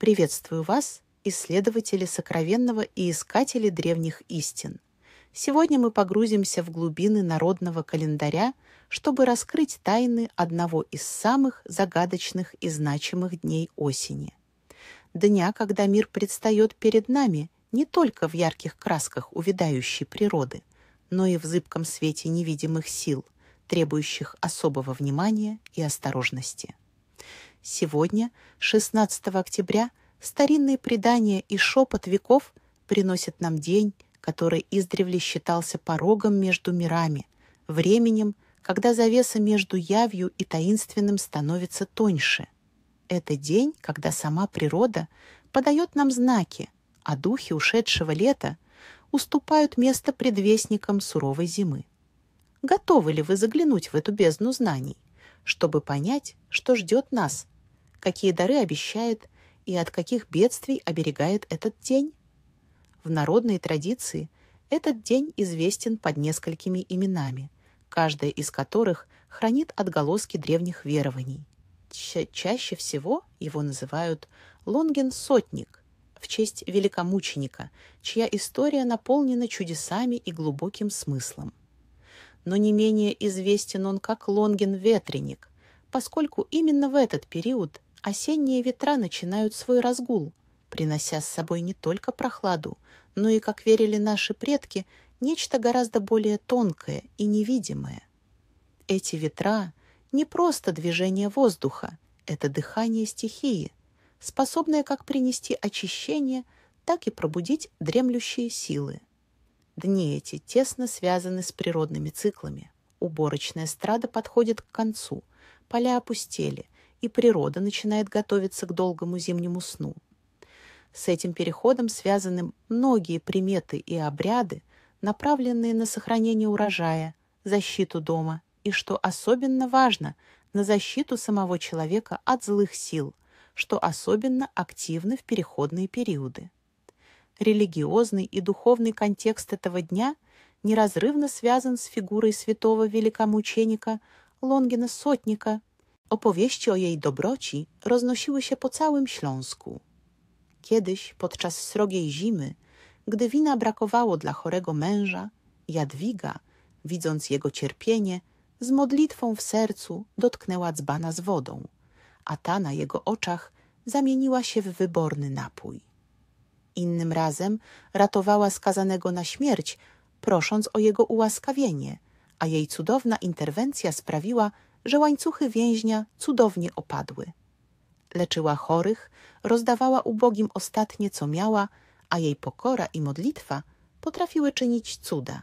Приветствую вас, исследователи сокровенного и искатели древних истин. Сегодня мы погрузимся в глубины народного календаря, чтобы раскрыть тайны одного из самых загадочных и значимых дней осени. Дня, когда мир предстает перед нами не только в ярких красках увядающей природы, но и в зыбком свете невидимых сил, требующих особого внимания и осторожности. Сегодня, 16 октября, старинные предания и шепот веков приносят нам день, который издревле считался порогом между мирами, временем, когда завеса между явью и таинственным становится тоньше. Это день, когда сама природа подает нам знаки, а духи ушедшего лета уступают место предвестникам суровой зимы. Готовы ли вы заглянуть в эту бездну знаний, чтобы понять, что ждет нас, какие дары обещает и от каких бедствий оберегает этот день? В народной традиции этот день известен под несколькими именами, каждая из которых хранит отголоски древних верований. Чаще всего его называют Лонгин-сотник в честь великомученика, чья история наполнена чудесами и глубоким смыслом. Но не менее известен он как Лонгин-ветреник, поскольку именно в этот период осенние ветра начинают свой разгул, принося с собой не только прохладу, но и, как верили наши предки, нечто гораздо более тонкое и невидимое. Эти ветра не просто движение воздуха, это дыхание стихии, способное как принести очищение, так и пробудить дремлющие силы. Дни эти тесно связаны с природными циклами. Уборочная эстрада подходит к концу, поля опустели, и природа начинает готовиться к долгому зимнему сну. С этим переходом связаны многие приметы и обряды, направленные на сохранение урожая, защиту дома и, что особенно важно, на защиту самого человека от злых сил, что особенно активны в переходные периоды. Религиозный и духовный контекст этого дня неразрывно связан с фигурой святого великомученика Longina-Sotnika. Opowieści o jej dobroci roznosiły się po całym Śląsku. Kiedyś, podczas srogiej zimy, gdy wina brakowało dla chorego męża, Jadwiga, widząc jego cierpienie, z modlitwą w sercu dotknęła dzbana z wodą, a ta na jego oczach zamieniła się w wyborny napój. Innym razem ratowała skazanego na śmierć, prosząc o jego ułaskawienie, a jej cudowna interwencja sprawiła, że łańcuchy więźnia cudownie opadły. Leczyła chorych, rozdawała ubogim ostatnie, co miała, a jej pokora i modlitwa potrafiły czynić cuda.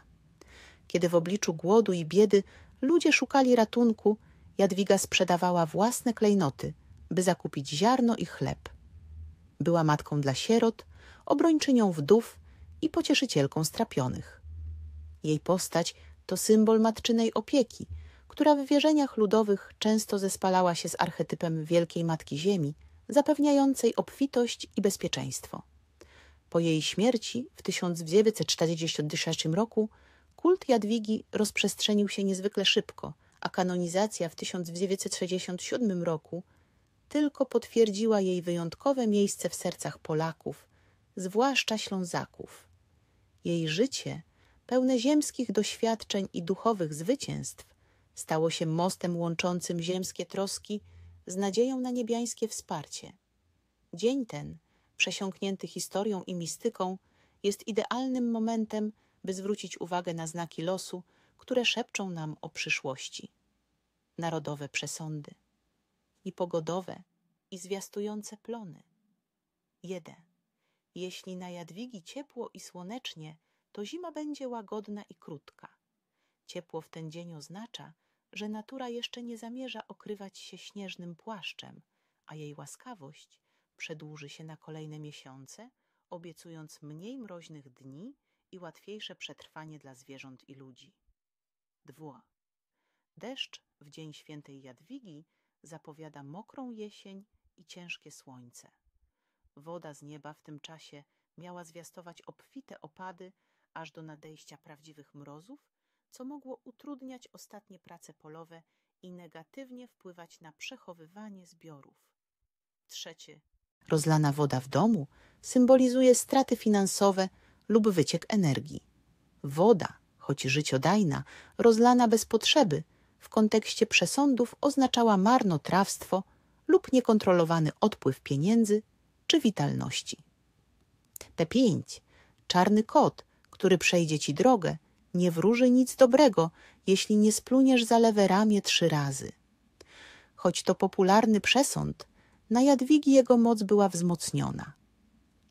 Kiedy w obliczu głodu i biedy ludzie szukali ratunku, Jadwiga sprzedawała własne klejnoty, by zakupić ziarno i chleb. Była matką dla sierot, obrończynią wdów i pocieszycielką strapionych. Jej postać to symbol matczynej opieki, która w wierzeniach ludowych często zespalała się z archetypem Wielkiej Matki Ziemi, zapewniającej obfitość i bezpieczeństwo. Po jej śmierci w 1943 roku kult Jadwigi rozprzestrzenił się niezwykle szybko, a kanonizacja w 1967 roku tylko potwierdziła jej wyjątkowe miejsce w sercach Polaków, zwłaszcza Ślązaków. Jej życie, pełne ziemskich doświadczeń i duchowych zwycięstw, stało się mostem łączącym ziemskie troski z nadzieją na niebiańskie wsparcie. Dzień ten, przesiąknięty historią i mistyką, jest idealnym momentem, by zwrócić uwagę na znaki losu, które szepczą nam o przyszłości. Narodowe przesądy i pogodowe i zwiastujące plony. 1. Jeśli na Jadwigi ciepło i słonecznie, to zima będzie łagodna i krótka. Ciepło w ten dzień oznacza, że natura jeszcze nie zamierza okrywać się śnieżnym płaszczem, a jej łaskawość przedłuży się na kolejne miesiące, obiecując mniej mroźnych dni i łatwiejsze przetrwanie dla zwierząt i ludzi. 2. Deszcz w dzień świętej Jadwigi zapowiada mokrą jesień i ciężkie słońce. Woda z nieba w tym czasie miała zwiastować obfite opady aż do nadejścia prawdziwych mrozów, co mogło utrudniać ostatnie prace polowe i negatywnie wpływać na przechowywanie zbiorów. 3. Rozlana woda w domu symbolizuje straty finansowe lub wyciek energii. Woda, choć życiodajna, rozlana bez potrzeby, w kontekście przesądów oznaczała marnotrawstwo lub niekontrolowany odpływ pieniędzy czy witalności. T5. Czarny kot, który przejdzie ci drogę, nie wróży nic dobrego, jeśli nie spluniesz za lewe ramię 3 razy. Choć to popularny przesąd, na Jadwigi jego moc była wzmocniona.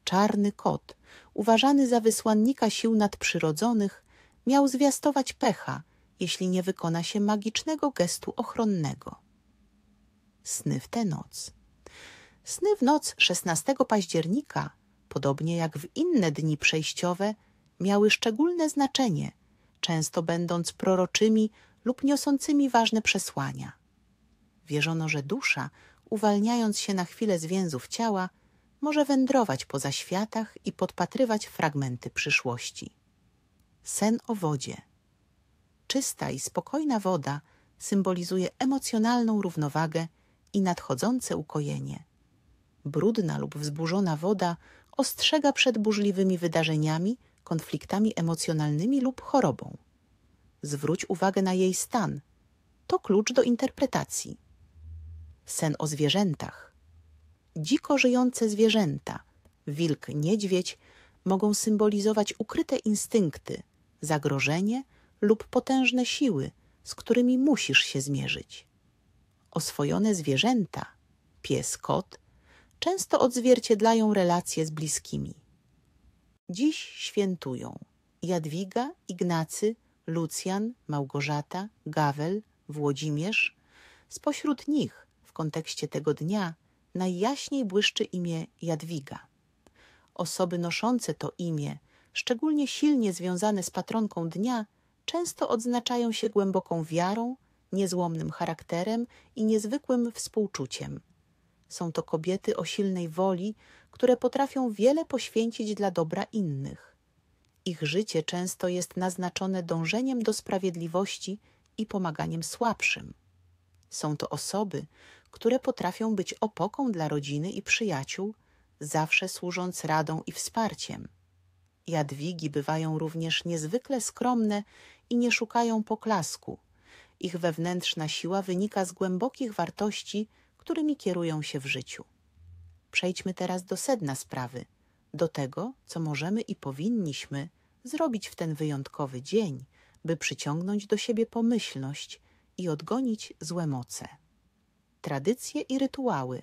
Czarny kot, uważany za wysłannika sił nadprzyrodzonych, miał zwiastować pecha, jeśli nie wykona się magicznego gestu ochronnego. Sny w tę noc. Sny w noc 16 października, podobnie jak w inne dni przejściowe, miały szczególne znaczenie, często będąc proroczymi lub niosącymi ważne przesłania. Wierzono, że dusza, uwalniając się na chwilę z więzów ciała, może wędrować po zaświatach i podpatrywać fragmenty przyszłości. Sen o wodzie. Czysta i spokojna woda symbolizuje emocjonalną równowagę i nadchodzące ukojenie. Brudna lub wzburzona woda ostrzega przed burzliwymi wydarzeniami, konfliktami emocjonalnymi lub chorobą. Zwróć uwagę na jej stan. To klucz do interpretacji. Sen o zwierzętach. Dziko żyjące zwierzęta, wilk, niedźwiedź, mogą symbolizować ukryte instynkty, zagrożenie lub potężne siły, z którymi musisz się zmierzyć. Oswojone zwierzęta, pies, kot, często odzwierciedlają relacje z bliskimi. Dziś świętują Jadwiga, Ignacy, Lucjan, Małgorzata, Gawel, Włodzimierz. Spośród nich w kontekście tego dnia najjaśniej błyszczy imię Jadwiga. Osoby noszące to imię, szczególnie silnie związane z patronką dnia, często odznaczają się głęboką wiarą, niezłomnym charakterem i niezwykłym współczuciem. Są to kobiety o silnej woli, które potrafią wiele poświęcić dla dobra innych. Ich życie często jest naznaczone dążeniem do sprawiedliwości i pomaganiem słabszym. Są to osoby, które potrafią być opoką dla rodziny i przyjaciół, zawsze służąc radą i wsparciem. Jadwigi bywają również niezwykle skromne i nie szukają poklasku. Ich wewnętrzna siła wynika z głębokich wartości, którymi kierują się w życiu. Przejdźmy teraz do sedna sprawy, do tego, co możemy i powinniśmy zrobić w ten wyjątkowy dzień, by przyciągnąć do siebie pomyślność i odgonić złe moce. Tradycje i rytuały.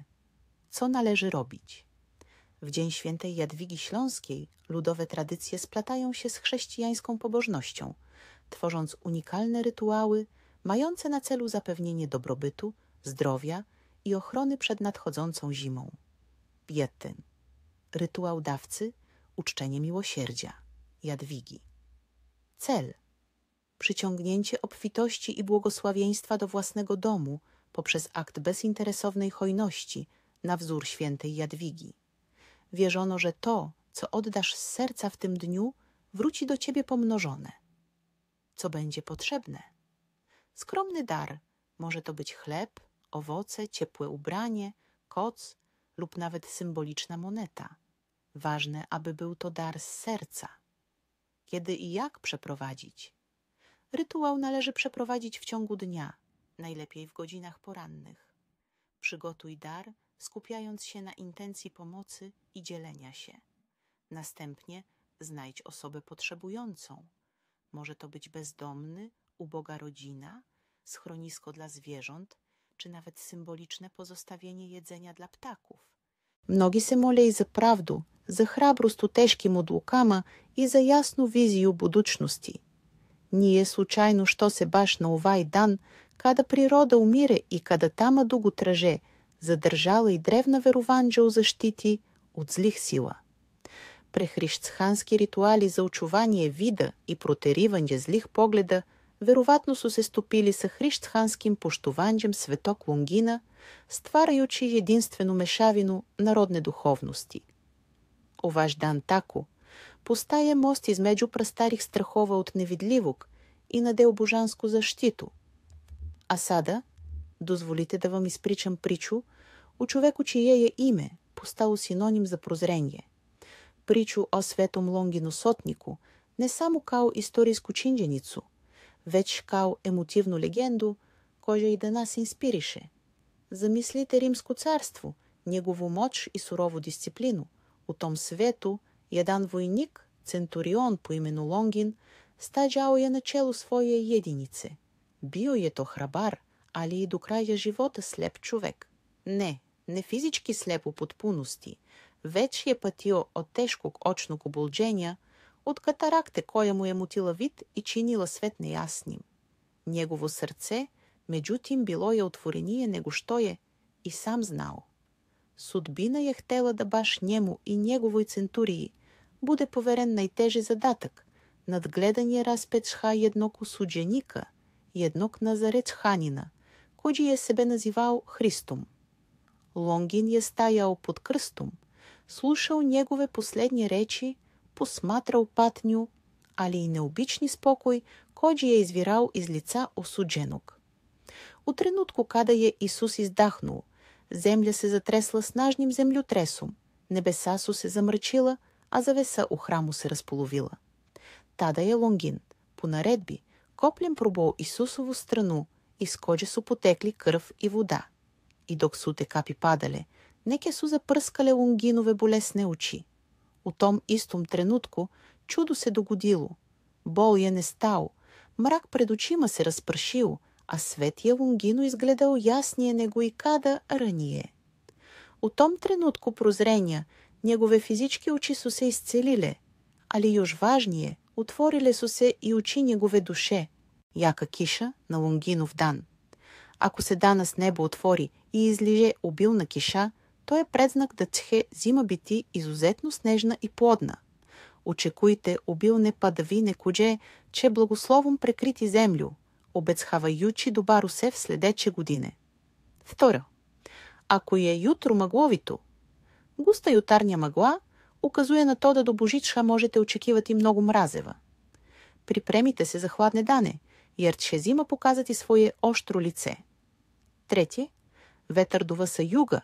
Co należy robić? W Dzień Świętej Jadwigi Śląskiej ludowe tradycje splatają się z chrześcijańską pobożnością, tworząc unikalne rytuały mające na celu zapewnienie dobrobytu, zdrowia i ochrony przed nadchodzącą zimą. Bietyn. Rytuał dawcy, uczczenie miłosierdzia. Jadwigi. Cel. Przyciągnięcie obfitości i błogosławieństwa do własnego domu poprzez akt bezinteresownej hojności na wzór świętej Jadwigi. Wierzono, że to, co oddasz z serca w tym dniu, wróci do ciebie pomnożone. Co będzie potrzebne? Skromny dar. Może to być chleb, owoce, ciepłe ubranie, koc lub nawet symboliczna moneta. Ważne, aby był to dar z serca. Kiedy i jak przeprowadzić? Rytuał należy przeprowadzić w ciągu dnia, najlepiej w godzinach porannych. Przygotuj dar, skupiając się na intencji pomocy i dzielenia się. Następnie znajdź osobę potrzebującą. Może to być bezdomny, uboga rodzina, schronisko dla zwierząt, czy nawet symboliczne pozostawienie jedzenia dla ptaków. Mnogi се молять за правду, за храброст у тежким отлукама и за ясну визию будучности. Nije случайно, što se baš na ovaj dan, kada природа умире и kada тама дуго траже, задържала и древна верованджа у защити от злих сила. Прехристиянски ритуали за очувание вида и протеривanje злих погледа вероятно su se stopili sa hrišćanskim poštovanjem Svetog Longina, stvarajući jedinstvenu mešavinu narodne duhovnosti. U vaš dan tako postaje most između prastarih strahova od nevidljivog i nadeo božansku zaštitu. A sada, dozvolite da vam ispričam priču o човеку чие je ime postalo sinonim za prozrenje. Priču o Svetom Longinu Sotniku ne samo kao istorijsku činjenicu, već kao emotivnu legendu koja i da nas inspiriše. Zamislite Rimsko carstvo, njegovu moć i surovu disciplinu. U tom svetu jedan vojnik, centurion po imenu Longin, stađao je na čelu svoje jedinice. Bio je to hrabar, ali i do kraja života slep čovek. Ne fizički slep u potpunosti, već je patio od teškog očnog obulđenja, od katarakte koja mu je mutila vid i činila svet nejasnim. Njegovo srce, međutim, bilo je otvorenije nego što je i sam znao. Sudbina je htela da baš njemu i njegovoj centuriji bude poveren najteži zadatak, nadgledanje raspečha jednog osuđenika, jednog Nazarečhanina, koji je sebe nazivao Hristom. Longin je stajao pod krstom, slušao njegove posljednje reči, posmatrao patnju, ali i neobični spokoj koji je izvirao iz lica osuđenog. U trenutku kada je Isus izdahnuo, zemlja se zatresla snažnim zemljotresom, nebesa su se zamrčila, a zavesa u hramu se raspolovila. Tada je Longin, po naredbi, kopljem probao Исусову страну, iz kođe su potekli krv i voda. I dok su te kapi padale, neke su zaprskale Longinove bolesne oči. U tom istom trenutku čudo se dogodilo. Bol je nestao, mrak pred očima se raspršio, a svet je Longinu izgledao jasnije nego i kada ranije. U tom trenutku prozrenja njegove fizičke oči su se iscelile, ali još važnije, otvorile su se i oči njegove duše, jaka kiša na Longinov dan. Ако се danas nebo otvori i izliže obilna kiša, to je predznak da će zima biti izuzetno snežna i plodna. Očekujte obilne padavine koje će blagoslovom prekriti zemlju, обецхаваючи добар усев следече године. Второ, ако е jutro мъгловито, густа ютарня мъгла указuje на то да до Божича можете очекивати много мразева. Pripremite se za hladne dane, jer će zima pokazati svoje oštro lice. Treće, vetar dува sa juga.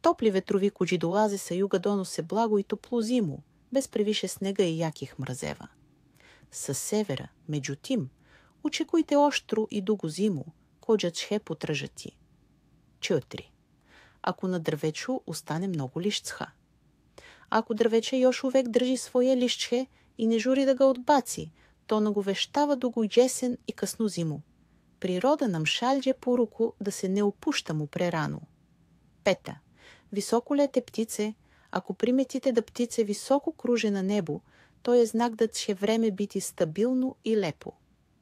Топли ветрови коджи долазе sa juga donose благо и топлу зиму, без превише снега и яких мразева. Sa severa, međutim, očekujte oštru i dugu zimu, kođa će potržati. 4. Ако на drveću ustane mnogo lišća. Ако drveće još uvek drži svoje lišće i ne žuri da ga odbaci, to nagovеštава dugu jesен и късну зиму. Природа нам шалже поруку да се не опущamo прерано. 5. Високо лете птице, ако приметите да птице високо круже на небо, то е знак да će време biti стабилно и лепо.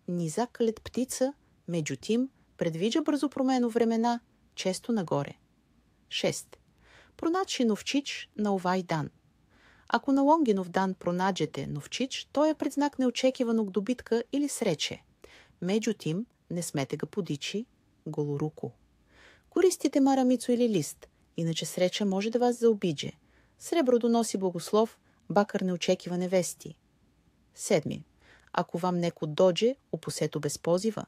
Низак лет птица, međutim, predviđa brzo promenu vremena, često nagore. 6. Pronaći novčić na ovaj dan. Ако на Лонгинов дан пронаđete новчич, то е предзнак неочекиваnog добитка или срече. Međutim, ne smete ga podići goloruku. Koristite maramицу или лист, иначе среча може да вас заобиđe. Srebro donosi blagoslov, bakar neočekivane vesti. 7. Ако вам неко dođe u posetu bez poziva,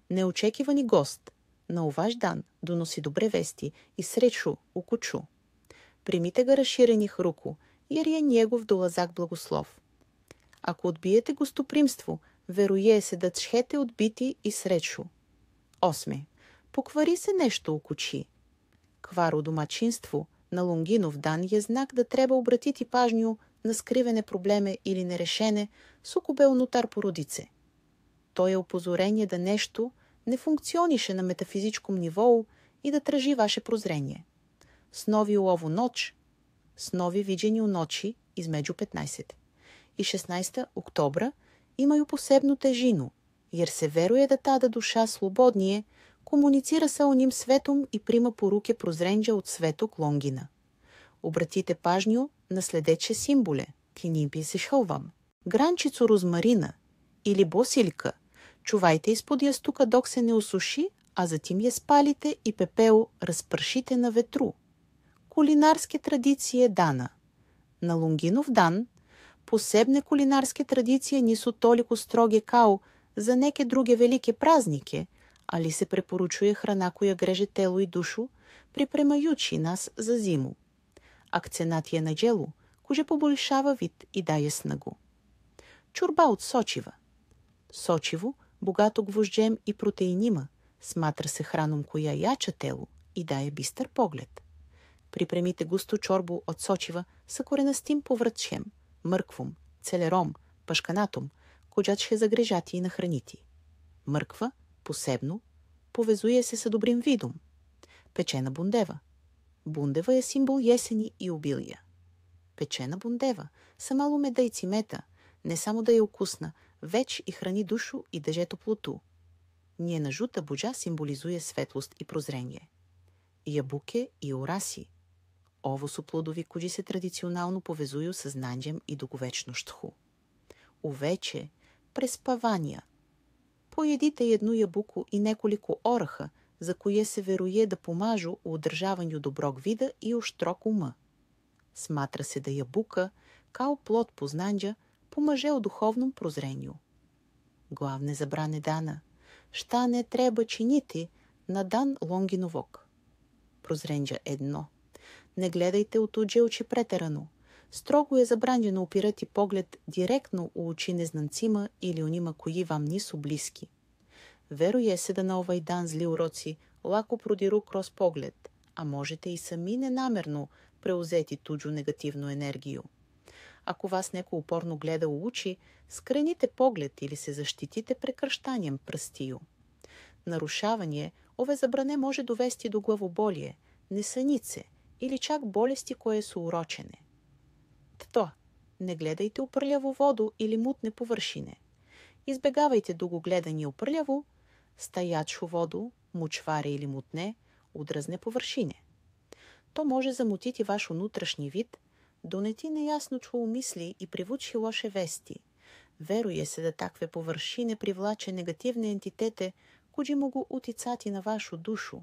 neočekivani gost na ovaj dan donosi dobre vesti i sreću u kuću. Primite ga разширених руку, jer je njegov dolazak blagoslov. Ако odbijete gostoprimstvo, veruje se da ćete odbiti i sreću. 8. Pokvari se nešto u kući. Kvar u domaćinstvu na Longinov dan je znak da treba obratiti pažnju na skrivene probleme ili nerešene sukobe unutar porodice. To je upozorenje da nešto ne funkcioniše na metafizičkom nivou i da traži vaše prozrenje. Snovi u ovu noć, snovi viđeni u noći između 15. i 16. oktobra imaju posebnu težinu, jer se veruje da tada duša slobodnije komunicira sa onim svetom i prima poruke prozrenđa od svetog Longina. Обратите pažnju na sledeće simbole, ki njim писешъл. Гранчицу розмарина или босилка чувайте изпод ястука док се не осуши, а затим я спалите и пепел разпршите на ветру. Кулинарски традиции дана. На Лонгинов дан posebne kulinarske tradicije nisu toliko stroge kao za neke druge velike praznike, ali se preporučuje hrana koja greže telo i dušu, pripremajući nas za zimu. Акценат на джелу, коже поболшава вид и дае снагу. Чорба от сочива. Сочиво, богато гвожджем и протеинима, сматра се храном коя яча тело и дае бистър поглед. Припремите густо чорбу от сочива са коренастим повръчем, мърквом, целером, пашканатом, коджат ще загрежати и нахранити. Мърква, посебно, повезуе се са добрим видом. Печена бундева. Бундева е символ есени и обилия. Печена бундева, са мало меда и цимета, не само да е укусна, веч и храни душу и дъже топлоту. Ние на жута буджа символизуе светлост и прозрение. Ябуке и ораси. Овосу плодови коджи се традиционално повезуju с знанđem и дуговечноштху. Увече, преспавания. Поjedite jednu jabuku i nekoliko oraha, za koje se veruje da pomažu u održavanju dobrog vida i oštrog uma. Smatra se da jabuka, kao plod poznanđa, pomaže u duhovnom prozrenju. Главне забране дана. Šta не treba činiti на дан Лонгиновог. Прозренđa 1. Не гледайте от туđe очи претерано. Строго е забранjeno упирати поглед директно у очи незнанцима или онима кои вам нису близки. Веруе се да на ovaj дан зли уроци лако продиру кроз поглед, а можете и сами ненамерно преузети туđu негативну енергiju. Ако вас неко упорно гледа у очи, скрените поглед или се защитите прекръщанием пръстiju. Нарушавanje ove zabrane može dovesti do glavobолие, несанице или чак болести koje su урочene. Тто, не гледайте упрляво воду или мутне повършине. Избегавайте дугогледanje упрляво, стаячу воду, мучваре или мутне, удразне повършине. То може замутити ваш унутрашни вид, донети неясночу умисли и привучи лоше вести. Веруе се да такве повършине привлаче негативни ентитете, кои могу утицати на вашу душу,